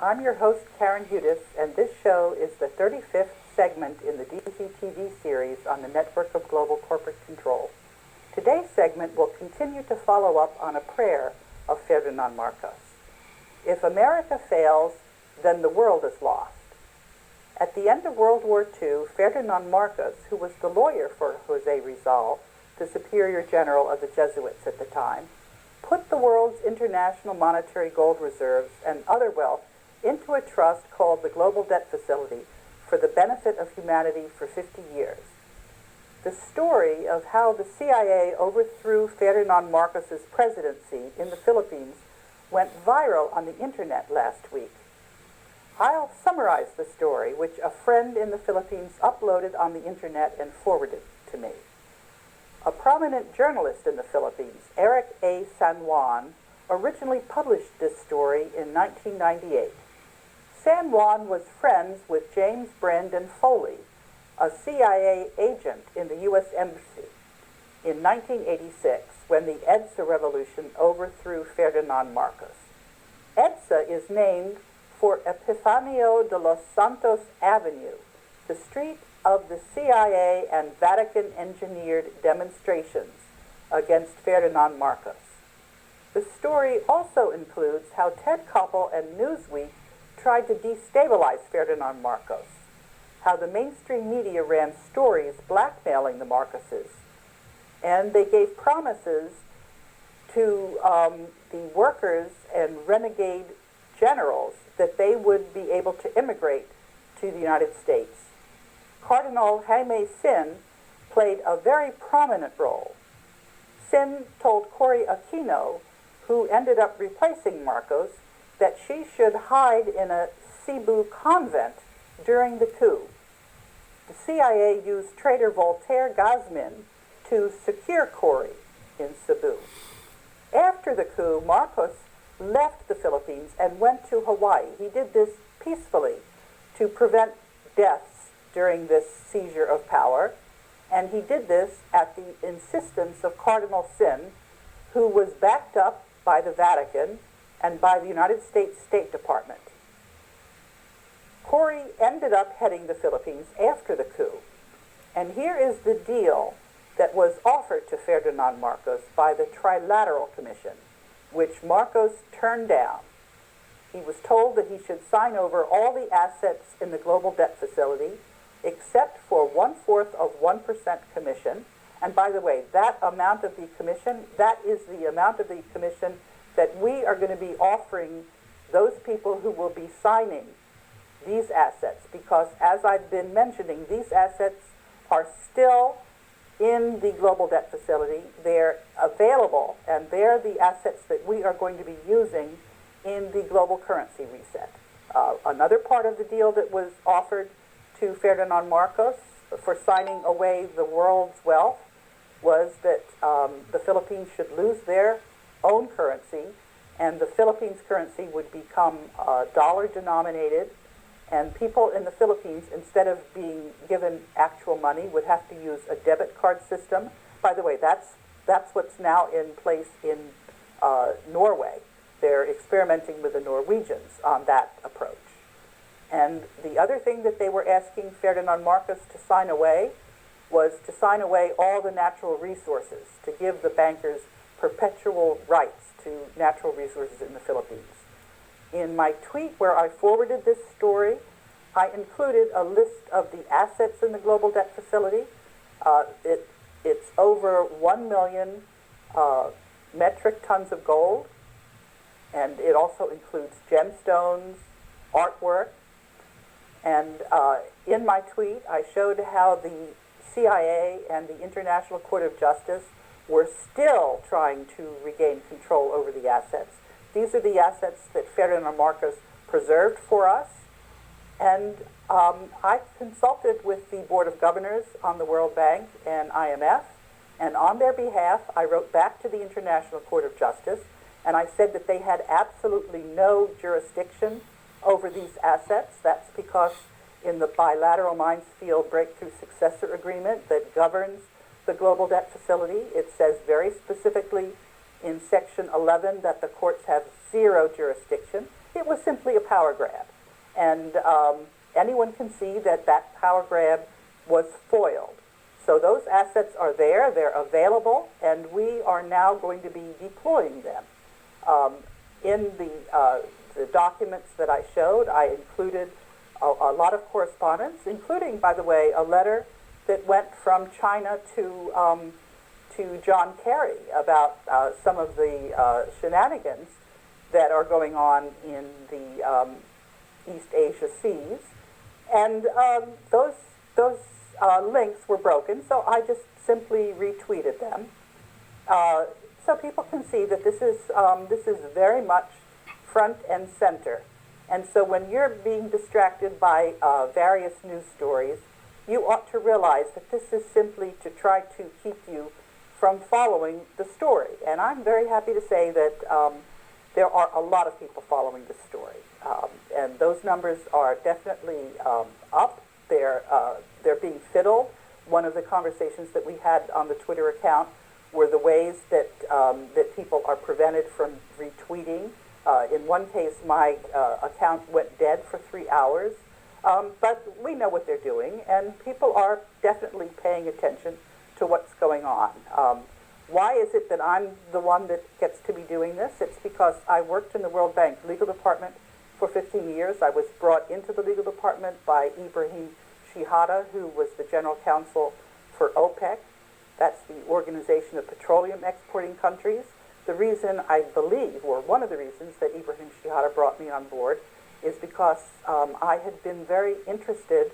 I'm your host, Karen Hudis, and this show is the 35th segment in the DCTV series on the network of global corporate control. Today's segment will continue to follow up on a prayer of Ferdinand Marcos. If America fails, then the world is lost. At the end of World War II, Ferdinand Marcos, who was the lawyer for Jose Rizal, the superior general of the Jesuits at the time, put the world's international monetary gold reserves and other wealth into a trust called the Global Debt Facility for the benefit of humanity for 50 years. The story of how the CIA overthrew Ferdinand Marcos's presidency in the Philippines went viral on the internet last week. I'll summarize the story, which a friend in the Philippines uploaded on the internet and forwarded to me. A prominent journalist in the Philippines, Eric A. San Juan, originally published this story in 1998. San Juan was friends with James Brandon Foley, a CIA agent in the U.S. Embassy in 1986 when the EDSA revolution overthrew Ferdinand Marcos. EDSA is named for Epifanio de los Santos Avenue, the street of the CIA and Vatican-engineered demonstrations against Ferdinand Marcos. The story also includes how Ted Koppel and Newsweek tried to destabilize Ferdinand Marcos, how the mainstream media ran stories blackmailing the Marcoses, and they gave promises to the workers and renegade generals that they would be able to immigrate to the United States. Cardinal Jaime Sin played a very prominent role. Sin told Cory Aquino, who ended up replacing Marcos, that she should hide in a Cebu convent during the coup. The CIA used traitor Voltaire Gazmin to secure Cory in Cebu. After the coup, Marcos left the Philippines and went to Hawaii. He did this peacefully to prevent deaths during this seizure of power, and he did this at the insistence of Cardinal Sin, who was backed up by the Vatican and by the United States State Department. Cory ended up heading the Philippines after the coup, and here is the deal that was offered to Ferdinand Marcos by the Trilateral Commission, which Marcos turned down. He was told that he should sign over all the assets in the Global Debt Facility except for 1/4% commission. And by the way, that amount of the commission, that is the amount of the commission that we are going to be offering those people who will be signing these assets, because as I've been mentioning, these assets are still in the Global Debt Facility. They're available, and they're the assets that we are going to be using in the global currency reset. Another part of the deal that was offered to Ferdinand Marcos for signing away the world's wealth was that the Philippines should lose their own currency, and the Philippines currency would become dollar denominated, and people in the Philippines, instead of being given actual money, would have to use a debit card system. By the way, that's what's now in place in Norway. They're experimenting with the Norwegians on that approach. And the other thing that they were asking Ferdinand Marcos to sign away was to sign away all the natural resources, to give the bankers perpetual rights to natural resources in the Philippines. In my tweet where I forwarded this story, I included a list of the assets in the Global Debt Facility. It's over 1 million metric tons of gold, and it also includes gemstones, artwork. And in my tweet, I showed how the CIA and the International Court of Justice were still trying to regain control over the assets. These are the assets that Ferdinand Marcos preserved for us. And I consulted with the Board of Governors on the World Bank and IMF, and on their behalf, I wrote back to the International Court of Justice, and I said that they had absolutely no jurisdiction over these assets. That's because in the bilateral Minesfield Breakthrough Successor Agreement that governs the Global Debt Facility, it says very specifically in Section 11 that the courts have zero jurisdiction. it was simply a power grab. And anyone can see that that power grab was foiled. So those assets are there, they're available, and we are now going to be deploying them. In the documents that I showed, I included a lot of correspondence, including, by the way, a letter that went from China to John Kerry about some of the shenanigans that are going on in the East Asia seas. And those links were broken, so I just simply retweeted them. So people can see that this is very much front and center. And so when you're being distracted by various news stories, you ought to realize that this is simply to try to keep you from following the story. And I'm very happy to say that there are a lot of people following the story. And those numbers are definitely up. They're being fiddled. One of the conversations that we had on the Twitter account were the ways that that people are prevented from retweeting. In one case, my account went dead for 3 hours. But we know what they're doing, and people are definitely paying attention to what's going on. Why is it that I'm the one that gets to be doing this? It's because I worked in the World Bank legal department for 15 years. I was brought into the legal department by Ibrahim Shihada, who was the general counsel for OPEC. That's the Organization of Petroleum Exporting Countries. The reason I believe, or one of the reasons that Ibrahim Shihada brought me on board, is because I had been very interested